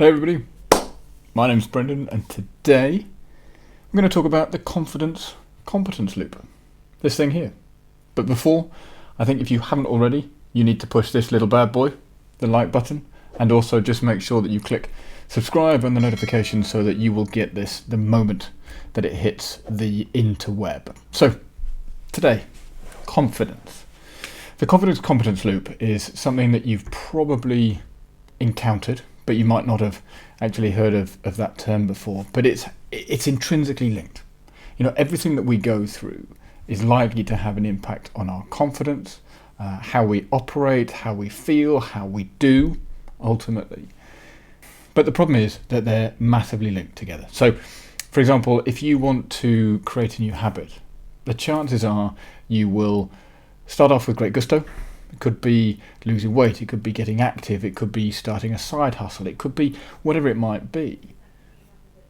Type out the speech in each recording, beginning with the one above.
Hey everybody, my name's Brendan and today I'm going to talk about the confidence-competence loop, this thing here. But before, I think if you haven't already, you need to push this little bad boy, the like button, and also just make sure that you click subscribe and the notification so that you will get this the moment that it hits the interweb. So today, confidence. The confidence-competence loop is something that you've probably encountered, but you might not have actually heard of that term before. But it's intrinsically linked. You know, everything that we go through is likely to have an impact on our confidence, how we operate, how we feel, how we do, ultimately. But the problem is that they're massively linked together. So, for example, if you want to create a new habit, the chances are you will start off with great gusto. It could be losing weight, it could be getting active, it could be starting a side hustle, it could be whatever it might be.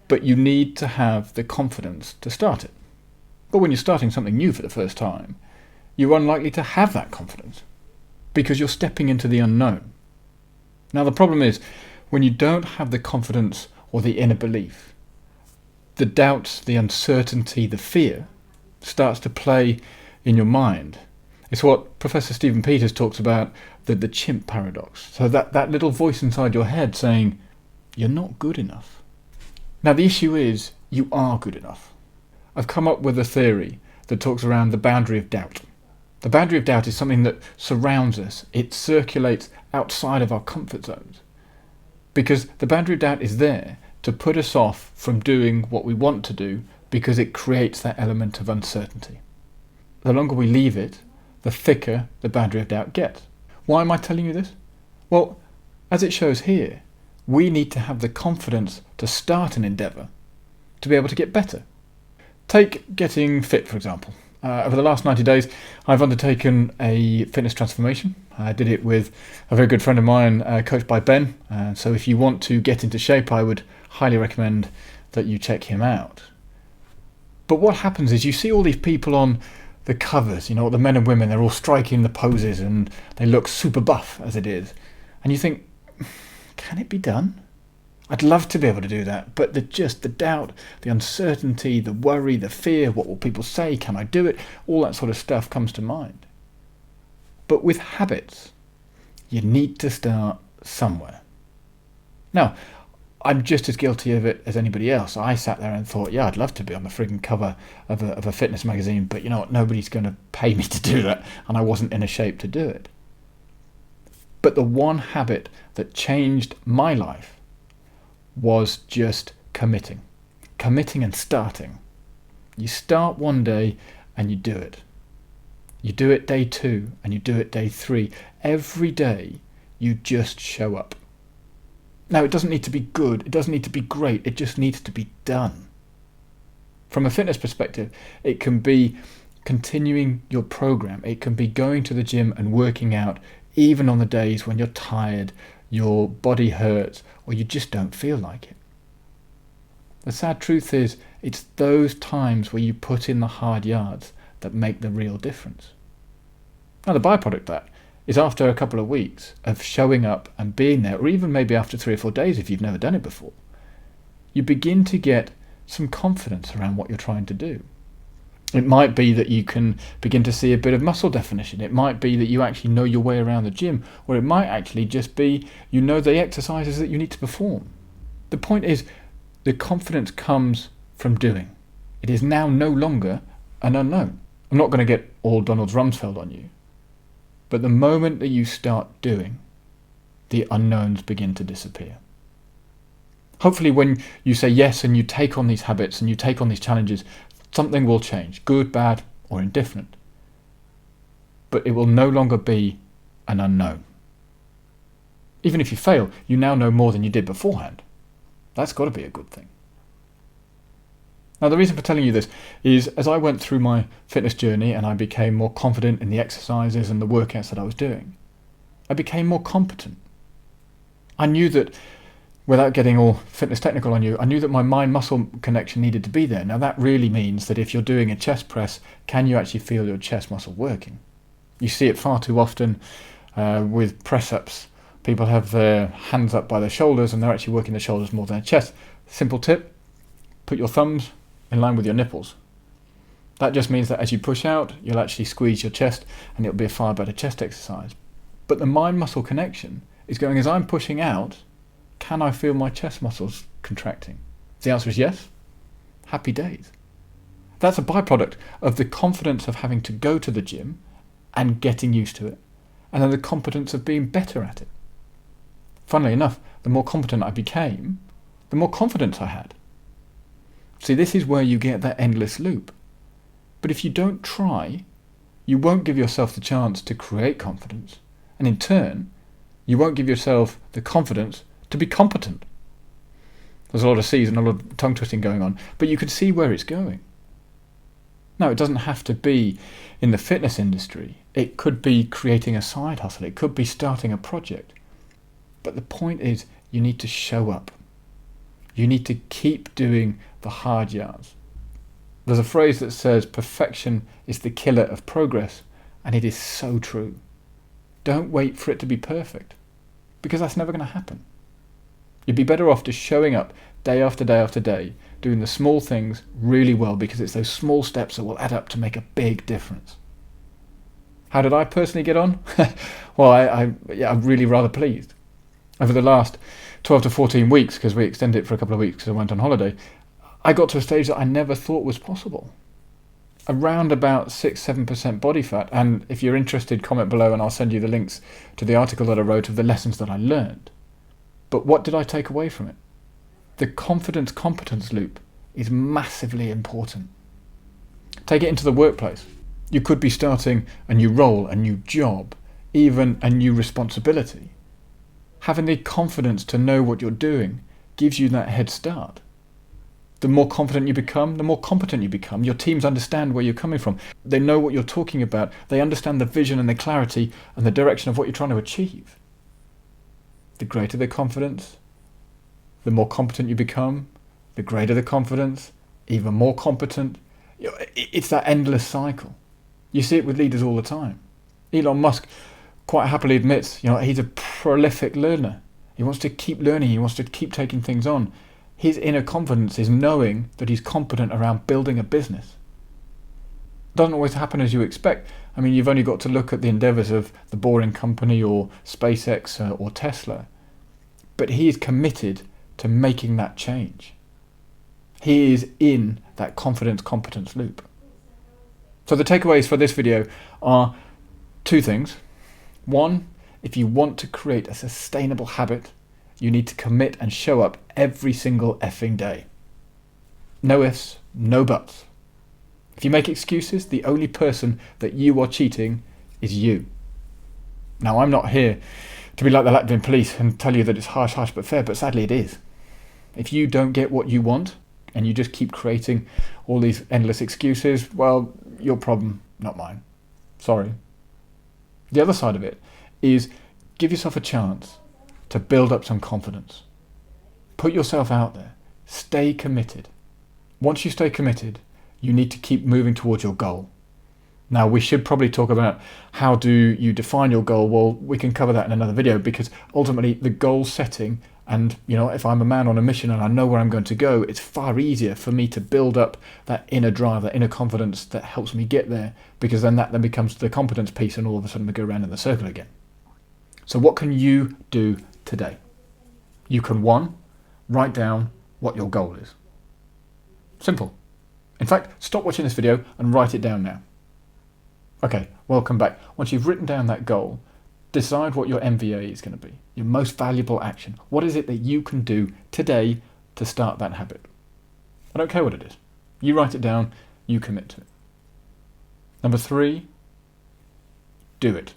But you need to have the confidence to start it. But when you're starting something new for the first time, you're unlikely to have that confidence because you're stepping into the unknown. Now the problem is, when you don't have the confidence or the inner belief, the doubts, the uncertainty, the fear starts to play in your mind. It's what Professor Stephen Peters talks about, the chimp paradox. So that little voice inside your head saying, you're not good enough. Now the issue is, you are good enough. I've come up with a theory that talks around the boundary of doubt. The boundary of doubt is something that surrounds us. It circulates outside of our comfort zones. Because the boundary of doubt is there to put us off from doing what we want to do because it creates that element of uncertainty. The longer we leave it, the thicker the boundary of doubt gets. Why am I telling you this? Well, as it shows here, we need to have the confidence to start an endeavour to be able to get better. Take getting fit, for example. Over the last 90 days, I've undertaken a fitness transformation. I did it with a very good friend of mine, coached by Ben. So if you want to get into shape, I would highly recommend that you check him out. But what happens is you see all these people on the covers, you know, the men and women, they're all striking the poses and they look super buff as it is. And you think, can it be done? I'd love to be able to do that, but the doubt, the uncertainty, the worry, the fear, what will people say, can I do it? All that sort of stuff comes to mind. But with habits, you need to start somewhere. Now, I'm just as guilty of it as anybody else. I sat there and thought, yeah, I'd love to be on the frigging cover of a fitness magazine, but you know what, nobody's going to pay me to do that, and I wasn't in a shape to do it. But the one habit that changed my life was just committing and starting. You start one day and you do it. You do it day 2 and you do it day 3. Every day you just show up. Now, it doesn't need to be good, it doesn't need to be great, it just needs to be done. From a fitness perspective, it can be continuing your program. It can be going to the gym and working out even on the days when you're tired, your body hurts, or you just don't feel like it. The sad truth is, it's those times where you put in the hard yards that make the real difference. Now, the byproduct of that is after a couple of weeks of showing up and being there, or even maybe after 3 or 4 days if you've never done it before, you begin to get some confidence around what you're trying to do. It might be that you can begin to see a bit of muscle definition. It might be that you actually know your way around the gym, or it might actually just be you know the exercises that you need to perform. The point is, the confidence comes from doing. It is now no longer an unknown. I'm not going to get all Donald Rumsfeld on you. But the moment that you start doing, the unknowns begin to disappear. Hopefully when you say yes and you take on these habits and you take on these challenges, something will change, good, bad, or indifferent. But it will no longer be an unknown. Even if you fail, you now know more than you did beforehand. That's got to be a good thing. Now, the reason for telling you this is as I went through my fitness journey and I became more confident in the exercises and the workouts that I was doing, I became more competent. I knew that, without getting all fitness technical on you, I knew that my mind-muscle connection needed to be there. Now, that really means that if you're doing a chest press, can you actually feel your chest muscle working? You see it far too often with press-ups People have their hands up by their shoulders and they're actually working their shoulders more than their chest. Simple tip, put your thumbs in line with your nipples. That just means that as you push out, you'll actually squeeze your chest and it'll be a far better chest exercise. But the mind-muscle connection is going, as I'm pushing out, can I feel my chest muscles contracting? If the answer is yes, happy days. That's a byproduct of the confidence of having to go to the gym and getting used to it, and then the competence of being better at it. Funnily enough, the more competent I became, the more confidence I had. See, this is where you get that endless loop. But if you don't try, you won't give yourself the chance to create confidence, and in turn, you won't give yourself the confidence to be competent. There's a lot of C's and a lot of tongue twisting going on, but you can see where it's going. Now, it doesn't have to be in the fitness industry. It could be creating a side hustle. It could be starting a project. But the point is, you need to show up. You need to keep doing the hard yards. There's a phrase that says perfection is the killer of progress, and it is so true. Don't wait for it to be perfect, because that's never going to happen. You'd be better off just showing up day after day after day, doing the small things really well, because it's those small steps that will add up to make a big difference. How did I personally get on? Well, I'm really rather pleased. Over the last 12 to 14 weeks, because we extended it for a couple of weeks because I went on holiday, I got to a stage that I never thought was possible. Around about 6-7% body fat, and if you're interested, comment below and I'll send you the links to the article that I wrote of the lessons that I learned. But what did I take away from it? The confidence-competence loop is massively important. Take it into the workplace. You could be starting a new role, a new job, even a new responsibility. Having the confidence to know what you're doing gives you that head start. The more confident you become, the more competent you become. Your teams understand where you're coming from. They know what you're talking about. They understand the vision and the clarity and the direction of what you're trying to achieve. The greater the confidence, the more competent you become. The greater the confidence, even more competent. It's that endless cycle. You see it with leaders all the time. Elon Musk quite happily admits, he's a prolific learner. He wants to keep learning. He wants to keep taking things on. His inner confidence is knowing that he's competent around building a business. Doesn't always happen as you expect. I mean, you've only got to look at the endeavours of the Boring Company or SpaceX or Tesla. But he is committed to making that change. He is in that confidence-competence loop. So the takeaways for this video are two things. One, if you want to create a sustainable habit, you need to commit and show up every single effing day. No ifs, no buts. If you make excuses, the only person that you are cheating is you. Now, I'm not here to be like the Latvian police and tell you that it's harsh but fair, but sadly it is. If you don't get what you want and you just keep creating all these endless excuses, well, your problem, not mine. Sorry. The other side of it is give yourself a chance to build up some confidence. Put yourself out there. Stay committed. Once you stay committed, you need to keep moving towards your goal. Now, we should probably talk about how do you define your goal. Well, we can cover that in another video, because ultimately the goal setting, and if I'm a man on a mission and I know where I'm going to go, it's far easier for me to build up that inner drive, that inner confidence that helps me get there, because then that becomes the competence piece, and all of a sudden we go around in the circle again. So what can you do today? You can, one, write down what your goal is. Simple. In fact, stop watching this video and write it down now. Okay, welcome back. Once you've written down that goal, decide what your MVA is going to be, your most valuable action. What is it that you can do today to start that habit? I don't care what it is. You write it down, you commit to it. Number 3, do it.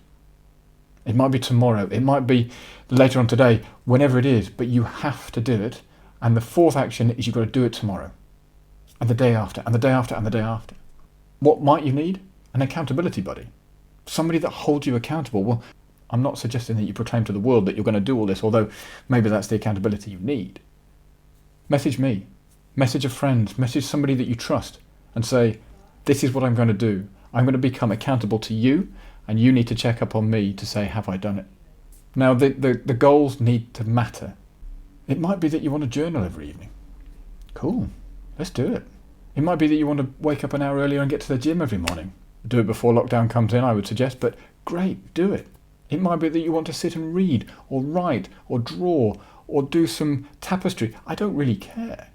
It might be tomorrow, it might be later on today, whenever it is, but you have to do it. And the 4th action is you've got to do it tomorrow, and the day after, and the day after, and the day after. What might you need? An accountability buddy. Somebody that holds you accountable. Well, I'm not suggesting that you proclaim to the world that you're going to do all this, although maybe that's the accountability you need. Message me, message a friend, message somebody that you trust, and say, this is what I'm going to do. I'm going to become accountable to you, and you need to check up on me to say, have I done it? Now, the goals need to matter. It might be that you want to journal every evening. Cool, let's do it. It might be that you want to wake up an hour earlier and get to the gym every morning. Do it before lockdown comes in, I would suggest, but great, do it. It might be that you want to sit and read, or write, or draw, or do some tapestry. I don't really care.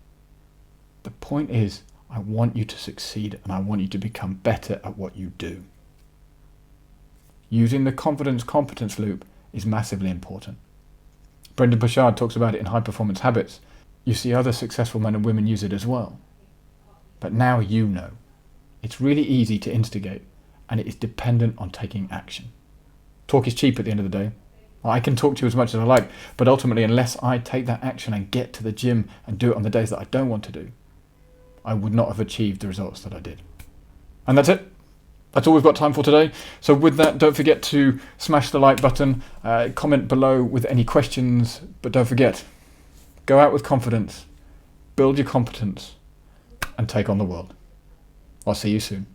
The point is, I want you to succeed and I want you to become better at what you do. Using the confidence-competence loop is massively important. Brendan Burchard talks about it in High Performance Habits. You see other successful men and women use it as well. But now you know. It's really easy to instigate, and it is dependent on taking action. Talk is cheap at the end of the day. I can talk to you as much as I like, but ultimately, unless I take that action and get to the gym and do it on the days that I don't want to do, I would not have achieved the results that I did. And that's it. That's all we've got time for today. So with that, don't forget to smash the like button, comment below with any questions, but don't forget, go out with confidence, build your competence, and take on the world. I'll see you soon.